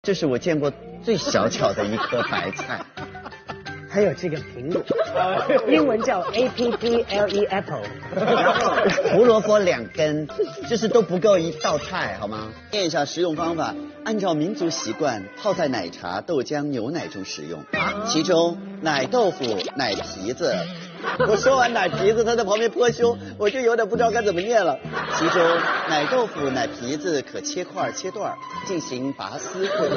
这是我见过最小巧的一颗白菜。还有这个苹果，英文叫 APPLE apple， 然后胡萝卜2根，就是都不够一道菜，好吗？念一下食用方法，按照民族习惯，泡在奶茶、豆浆、牛奶中食用。其中奶豆腐、奶皮子，我说完奶皮子，他在旁边泼胸，我就有点不知道该怎么念了。其中奶豆腐、奶皮子可切块切段进行拔丝或者